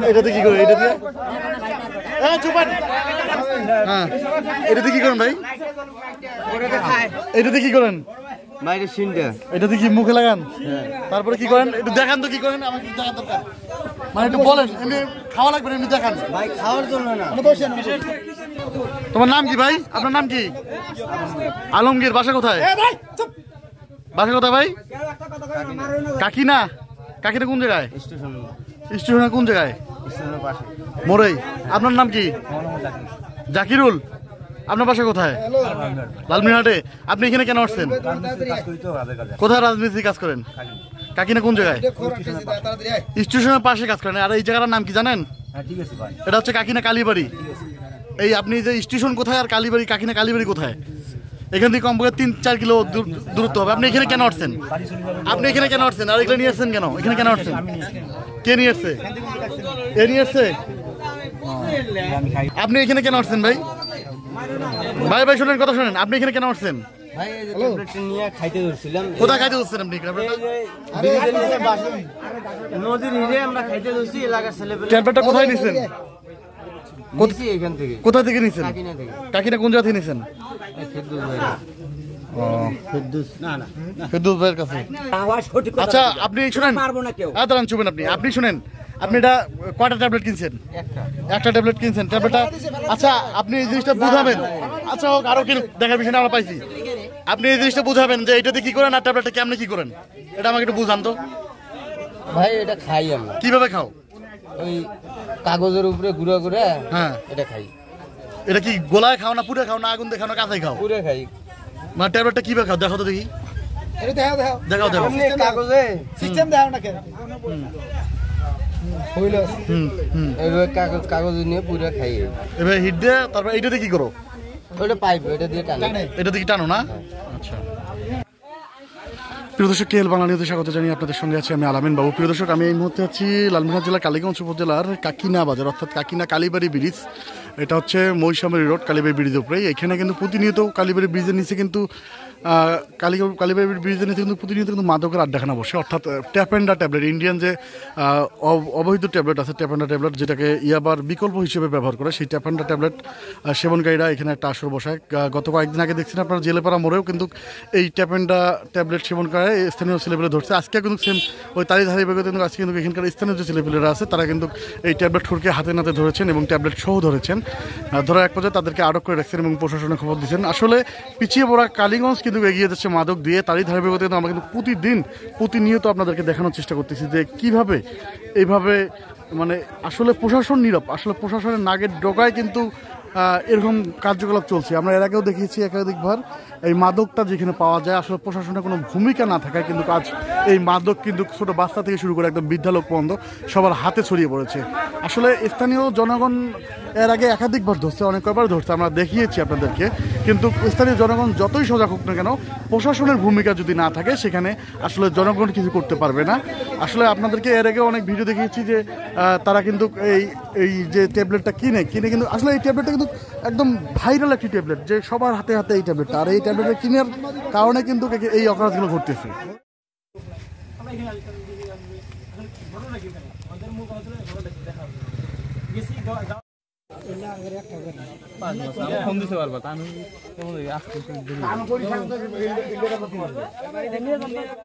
এটাতে কি করে? এটাতে এটাতে কি করেন ভাই? এটাতে কি করেন? এটাতে কি মুখে লাগান? তারপরে কি করেন? একটু দেখান তো কি করেন, আমাকে দেখান দরকার। মানে একটু বলেন, এমনি খাওয়া লাগবে এমনি দেখান ভাই, খাওয়ার জন্য না। তোমার নাম কি ভাই? আপনার নাম কি? আলমগীর। বাসা কোথায়? বাসা কোথায় ভাই? কাকিনা। কাকিনা কোন জায়গায়? স্টেশনে কোন জায়গায়? মোড়েই। আপনার নাম কি? জাকিরুল। আপনার বাসা কোথায়? লালমিনহাটে। আপনি এখানে কেন আসছেন? কোথায় রাজনীতি কাজ করেন? কাকিনা কোন জায়গায়? স্টেশনের পাশে কাজ করেন। আর এই জায়গাটার নাম কি জানেন? এটা হচ্ছে কাকিনা কালীবাড়ি। এই আপনি যে স্টেশন কোথায় আর কালীবাড়ি, কাকিনা কালীবাড়ি কোথায়? এখান থেকে কমপক্ষে 3-4 কিলো দূরত্ব হবে। আপনি এখানে কেন আসছেন? আপনি এখানে কেন আসছেন? আর এখানে নিয়ে আসছেন কেন? এখানে কেন আসছেন? কে নিয়ে আসছে? এ নিয়ে আসছে? আপনি এখানে কেন আসছেন ভাই? ভাই ভাই শুনেন, কথা শুনেন। আপনি এখানে কেন আসছেন? কোথায় খাইতে ধরছেন আপনি? ট্যাবলেটটা কোথায় নিচ্ছেন? কোথা থেকে নিচ্ছেন? কাকিনা কোন জায়গা থেকে নিচ্ছেন? ফেরদৌস ভাইয়ের কাছে। আচ্ছা আপনি শুনেন, দাঁড়ান চুবেন আপনি। আপনি শুনেন, আপনি এটা কয়টা ট্যাবলেট কিনছেন? একটা ট্যাবলেট কিনছেন। ট্যাবলেটটা আচ্ছা আপনি এই জিনিসটা বুঝাবেন। আচ্ছা হোক, আরো কিনুক, দেখার বিষয় আমরা পাইছি। আপনি এই জিনিসটা বুঝাবেন যে এটাতে কি করেন আর ট্যাবলেটটা কেমনে কি করেন, এটা আমাকে একটু বুঝান তো ভাই। এটা খাই আমরা। কিভাবে খাও? ওই কাগজের উপরে গুঁড়া করে। হ্যাঁ, এটা খাই। এটা কি গোলায় খাও না পুরে খাও না আগুন দেখাও না কাঁচাই খাও? পুরে খাই। মানে ট্যাবলেটটা কিভাবে খাও দেখো তো দেখি। দেখাও দেখাও। কাগজে সিস্টেম দেখাও না কেন? কাগজ নিয়ে পুরো খাই। এবার হিট দিয়ে তারপর এইটাতে কি করো? ওটা পাইপ, এটা দিয়ে টানো। এটা দিয়ে টানো না? আচ্ছা। প্রিয় দর্শক, কেএল বাংলা নিউজে স্বাগত জানিয়ে আপনাদের সঙ্গে আছি আমি আলামিন বাবু। প্রিয় দর্শক, আমি এই মুহূর্তে আছি লালমিনহাট জেলার কালীগঞ্জ উপজেলার কাকিনা বাজার, অর্থাৎ কাকিনা কালীবাড়ি ব্রিজ। এটা হচ্ছে মহিষামারী রোড, কালীবাড়ি ব্রিজের উপরে। এখানে কিন্তু প্রতিনিয়ত কালীবাড়ি ব্রিজের নিচে কিন্তু কালীবাড়ি ব্রিজের নিচে কিন্তু প্রতিনিয়ত কিন্তু মাদকের আড্ডাখানা বসে, অর্থাৎ ট্যাপেন্ডা ট্যাবলেট, ইন্ডিয়ান যে অবৈধ ট্যাবলেট আছে, ট্যাপেন্ডা ট্যাবলেট, যেটাকে ইয়াবার বিকল্প হিসেবে ব্যবহার করে, সেই ট্যাপেন্ডা ট্যাবলেট সেবনকারীরা এখানে একটা আসর বসায়। গত কয়েকদিন আগে দেখছেন আপনারা জেলেপাড়া মোড়েও কিন্তু এই ট্যাপেন্ডা ট্যাবলেট সেবনকারী স্থানীয় ছেলেপেলে ধরছে। আজকে কিন্তু সেম ওই তারই ধারাবাহিকতা কিন্তু আজকে কিন্তু এখানকার স্থানীয় যে ছেলেপেলেরা আছে তারা কিন্তু এই ট্যাবলেট ঠুরকে হাতে নাতে ধরেছেন এবং ট্যাবলেট সহ ধরেছেন। ধরা এক পর্যায়ে তাদেরকে আটক করে রাখছেন এবং প্রশাসনে খবর দিচ্ছেন। আসলে পিছিয়ে পড়া কালীগঞ্জ কিন্তু এগিয়ে যাচ্ছে মাদক দিয়ে। তারই ধারাবাহিকতা কিন্তু আমরা কিন্তু প্রতিনিয়ত আপনাদেরকে দেখানোর চেষ্টা করতেছি যে কীভাবে এইভাবে মানে আসলে প্রশাসন নীরব, আসলে প্রশাসনের নাগের ডগায় কিন্তু এরকম কার্যকলাপ চলছে। আমরা এর আগেও দেখিয়েছি একাধিকবার এই মাদকটা যেখানে পাওয়া যায়, আসলে প্রশাসনের কোনো ভূমিকা না থাকায় কিন্তু কাজ এই মাদক কিন্তু ছোটো বাচ্চা থেকে শুরু করে একদম বৃদ্ধা লোক পর্যন্ত সবার হাতে ছড়িয়ে পড়েছে। আসলে স্থানীয় জনগণ এর আগে একাধিকবার ধরছে, অনেক কয়বার ধরছে, আমরা দেখিয়েছি আপনাদেরকে। কিন্তু স্থানীয় জনগণ যতই সজাগ হোক না কেন, প্রশাসনের ভূমিকা যদি না থাকে সেখানে আসলে জনগণ কিছু করতে পারবে না। আসলে আপনাদেরকে এর আগে অনেক ভিডিও দেখিয়েছি যে তারা কিন্তু এই যে ট্যাবলেটটা কিনে কিন্তু আসলে এই ট্যাবলেটটা কিন্তু একদম ভাইরাল একটি ট্যাবলেট, যে সবার হাতে হাতে এই ট্যাবলেটটা, আর এই ট্যাবলেটটা কেনার কারণে কিন্তু এই অপরাধগুলো ঘটতেছে। ফোন দিতে পারবা।